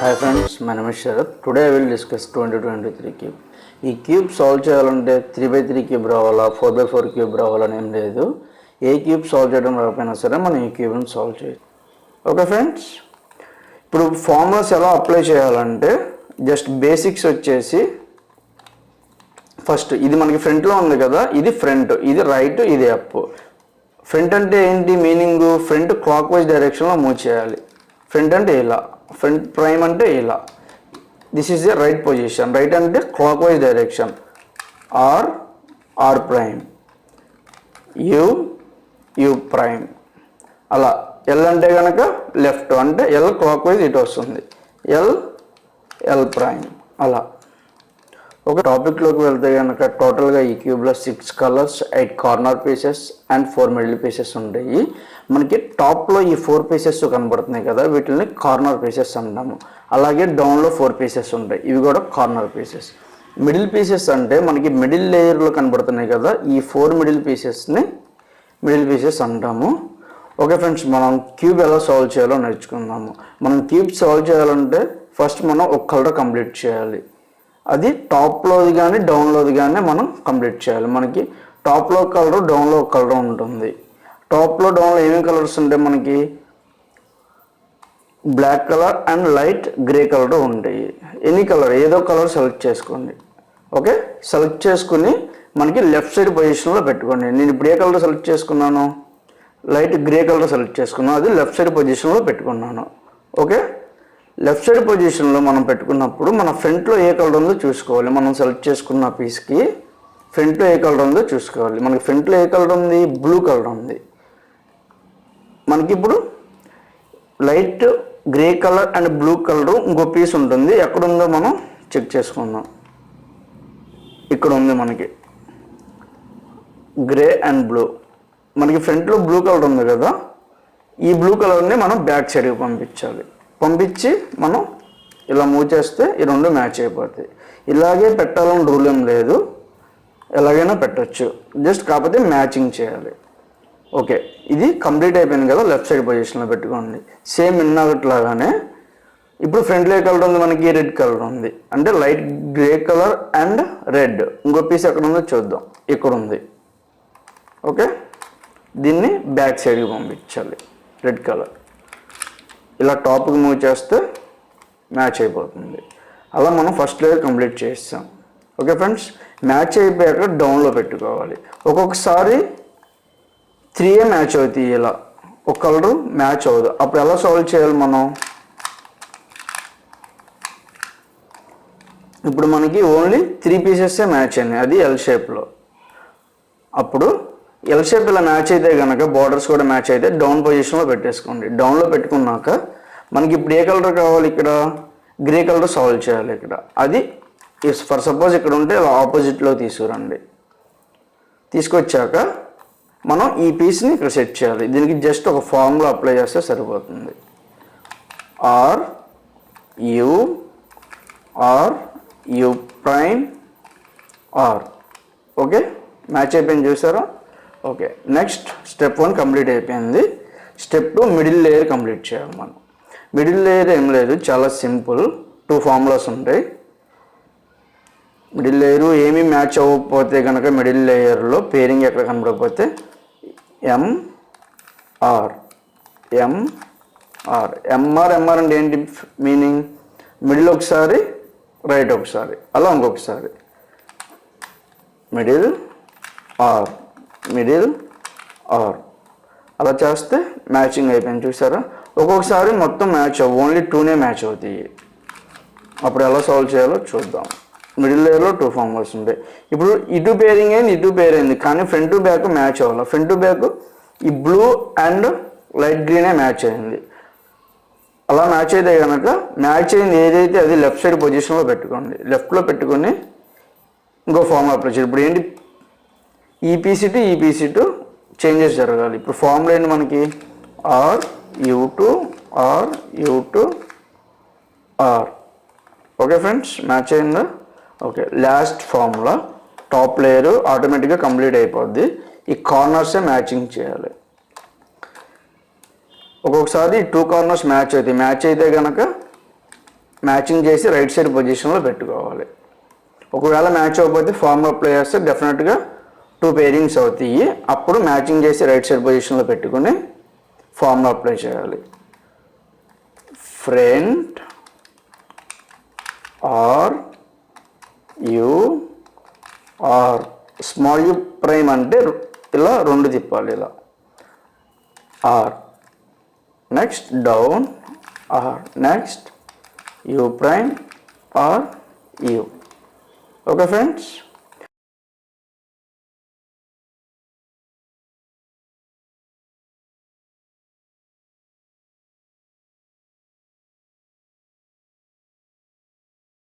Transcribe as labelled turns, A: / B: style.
A: Hi friends, my name is Sharath. Today I will discuss 2023 cube. ఈ cube solve చేయాలంటే 3x3 cube రావాలా 4x4 cube రావాలని ఏం లేదు. ఏ క్యూబ్ సాల్వ్ చేయడం రాకపోయినా సరే మనం ఈ క్యూబ్ని సాల్వ్ చేయొచ్చు. ఓకే ఫ్రెండ్స్, ఇప్పుడు ఫార్ములాస్ ఎలా అప్లై చేయాలంటే జస్ట్ బేసిక్స్ వచ్చేసి ఫస్ట్ ఇది మనకి ఫ్రంట్లో ఉంది కదా, ఇది ఫ్రంట్, ఇది రైట్, ఇది అప్. ఫ్రంట్ అంటే ఏంటి మీనింగ్? ఫ్రంట్ క్లాక్ వైజ్ డైరెక్షన్లో మూవ్ చేయాలి. ఫ్రంట్ అంటే ఇలా, ఫ్రంట్ ప్రైమ్ అంటే ఇలా. This is the right position. Right అంటే clockwise direction, R prime, U prime. అలా ఎల్ అంటే కనుక లెఫ్ట్, అంటే ఎల్ క్లాక్ వైజ్ ఇటు వస్తుంది, ఎల్ ప్రైమ్. అలా ఒక టాపిక్లోకి వెళ్తే కనుక టోటల్గా ఈ క్యూబ్లో 6 colours, 8 corner pieces and 4 middle pieces ఉంటాయి. మనకి టాప్లో ఈ 4 పీసెస్ కనబడుతున్నాయి కదా, వీటిని కార్నర్ పీసెస్ అంటాము. అలాగే డౌన్లో 4 పీసెస్ ఉంటాయి, ఇవి కూడా కార్నర్ పీసెస్. మిడిల్ పీసెస్ అంటే మనకి మిడిల్ లేయర్లో కనబడుతున్నాయి కదా, ఈ 4 మిడిల్ పీసెస్ని మిడిల్ పీసెస్ అంటాము. ఓకే ఫ్రెండ్స్, మనం క్యూబ్ ఎలా సాల్వ్ చేయాలో నేర్చుకుందాము. మనం క్యూబ్ సాల్వ్ చేయాలంటే ఫస్ట్ మనం ఒక కలర్ కంప్లీట్ చేయాలి. అది టాప్లోది కానీ డౌన్లోది కానీ మనం కంప్లీట్ చేయాలి. మనకి టాప్లో కలర్, డౌన్లో కలర్ ఉంటుంది. టాప్లో డౌన్లో ఏమేమి కలర్స్ ఉంటాయి? మనకి black colour and light grey colour ఉంటాయి. ఎనీ కలర్, ఏదో కలర్ సెలెక్ట్ చేసుకోండి. ఓకే, సెలెక్ట్ చేసుకుని మనకి లెఫ్ట్ సైడ్ పొజిషన్లో పెట్టుకోండి. నేను ఇప్పుడు ఏ కలర్ సెలెక్ట్ చేసుకున్నాను? లైట్ గ్రే కలర్ సెలెక్ట్ చేసుకున్నాను, అది లెఫ్ట్ సైడ్ పొజిషన్లో పెట్టుకున్నాను. ఓకే, లెఫ్ట్ సైడ్ పొజిషన్లో మనం పెట్టుకున్నప్పుడు మన ఫ్రంట్లో ఏ కలర్ ఉందో చూసుకోవాలి. మనం సెలెక్ట్ చేసుకున్న పీస్కి ఫ్రంట్లో ఏ కలర్ ఉందో చూసుకోవాలి. మనకి ఫ్రంట్లో ఏ కలర్ ఉంది? బ్లూ కలర్ ఉంది. మనకి ఇప్పుడు light grey colour and blue colour ఇంకో పీస్ ఉంటుంది. ఎక్కడుందో మనం చెక్ చేసుకుందాం. ఇక్కడ ఉంది మనకి గ్రే అండ్ బ్లూ. మనకి ఫ్రంట్లో బ్లూ కలర్ ఉంది కదా, ఈ బ్లూ కలర్ని మనం బ్యాక్ సైడ్కి పంపించాలి. పంపించి మనం ఇలా మూవ్ చేస్తే ఈ రెండు మ్యాచ్ అయిపోతాయి. ఇలాగే పెట్టాలని రూల్ ఏం లేదు, ఎలాగైనా పెట్టచ్చు, జస్ట్ కాకపోతే మ్యాచింగ్ చేయాలి. ఓకే, ఇది కంప్లీట్ అయిపోయింది కదా, లెఫ్ట్ సైడ్ పొజిషన్లో పెట్టుకోండి. సేమ్ ఇన్నాగట్లాగానే ఇప్పుడు ఫ్రంట్లో ఏ కలర్ ఉంది? మనకి రెడ్ కలర్ ఉంది, అంటే light grey colour and red. ఇంకో పీస్ ఎక్కడ ఉందో చూద్దాం, ఇక్కడ ఉంది. ఓకే, దీన్ని బ్యాక్ సైడ్కి పంపించాలి. రెడ్ కలర్ ఇలా టాప్కి మూవ్ చేస్తే మ్యాచ్ అయిపోతుంది. అలా మనం ఫస్ట్ లేయర్ కంప్లీట్ చేస్తాం. ఓకే ఫ్రెండ్స్, మ్యాచ్ అయిపోయాక డౌన్లో పెట్టుకోవాలి. ఒక్కొక్కసారి 3 మ్యాచ్ అవుతాయి, ఇలా ఒక కలరు మ్యాచ్ అవ్వదు. అప్పుడు ఎలా సాల్వ్ చేయాలి మనం? ఇప్పుడు మనకి ఓన్లీ 3 పీసెస్సే మ్యాచ్ అయినాయి, అది ఎల్ షేప్లో. అప్పుడు ఎల్ షేప్ ఇలా మ్యాచ్ అయితే కనుక బార్డర్స్ కూడా మ్యాచ్ అయితే డౌన్ పొజిషన్లో పెట్టేసుకోండి. డౌన్లో పెట్టుకున్నాక మనకి ఇప్పుడు ఏ కలర్ కావాలి? ఇక్కడ గ్రే కలర్ సాల్వ్ చేయాలి. ఇక్కడ అది ఫర్ సపోజ్ ఇక్కడ ఉంటే ఆపోజిట్లో తీసుకురండి. తీసుకొచ్చాక మనం ఈ పీస్ని ఇక్కడ సెట్ చేయాలి. దీనికి జస్ట్ ఒక ఫార్ములా అప్లై చేస్తే సరిపోతుంది. R U prime R. Okay, match అయిపోయింది, చూసారా? ఓకే, నెక్స్ట్ స్టెప్ 1 కంప్లీట్ అయిపోయింది. స్టెప్ 2 మిడిల్ లేయర్ కంప్లీట్ చేయాలి మనం. మిడిల్ లేయర్ ఏం లేదు, చాలా సింపుల్. 2 ఫార్ములాస్ ఉంటాయి. మిడిల్ లేయరు ఏమీ మ్యాచ్ అవ్వకపోతే కనుక మిడిల్ లేయర్లో పేరింగ్ ఎక్కడ కనబడకపోతే ఎంఆర్ అంటే ఏంటి మీనింగ్? మిడిల్ ఒకసారి, రైట్ ఒకసారి, అలా ఇంకొకసారి. మిడిల్ ఆర్ అలా చేస్తే మ్యాచింగ్ అయిపోయింది, చూసారా? ఒక్కొక్కసారి మొత్తం మ్యాచ్ అవ్వ, ఓన్లీ 2 మ్యాచ్ అవుతాయి. అప్పుడు ఎలా సాల్వ్ చేయాలో చూద్దాం. మిడిల్ లేయర్లో 2 ఫార్ములాస్ ఉంటాయి. ఇప్పుడు ఇటు పేరింగ్ అయింది, ఇటు పేర్ అయింది, కానీ ఫ్రంట్ టు బ్యాక్ మ్యాచ్ అవ్వాలి. ఫ్రంట్ టు బ్యాక్ ఈ బ్లూ అండ్ లైట్ గ్రీనే మ్యాచ్ అయింది. అలా మ్యాచ్ అయితే కనుక మ్యాచ్ అయింది ఏదైతే అది లెఫ్ట్ సైడ్ పొజిషన్లో పెట్టుకోండి. లెఫ్ట్లో పెట్టుకొని ఇంకో ఫార్ములా అప్లై చేయాలి. ఇప్పుడు ఏంటి? ఈ పీసీ టు చేంజెస్ జరగాలి. ఇప్పుడు ఫార్ములా ఏంటి మనకి? R U two R. Okay friends, match అయిందా? Okay, last formula top layer ఆటోమేటిక్గా కంప్లీట్ అయిపోద్ది. ఈ కార్నర్సే మ్యాచింగ్ చేయాలి. ఒక్కొక్కసారి 2 కార్నర్స్ మ్యాచ్ అవుతాయి. మ్యాచ్ అయితే కనుక మ్యాచింగ్ చేసి రైట్ సైడ్ పొజిషన్లో పెట్టుకోవాలి. ఒకవేళ మ్యాచ్ అవ్వకపోతే ఫార్ములా అప్లై చేస్తే డెఫినెట్గా 2 పెయిరింగ్స్ అవుతాయి. అప్పుడు మ్యాచింగ్ చేసి రైట్ సైడ్ పొజిషన్లో పెట్టుకుని ఫార్ములా అప్లై చేయాలి. Front R U R small U prime అంటే ఇలా 2 తిప్పాలి ఇలా R, next down R, next U prime R U. Okay friends.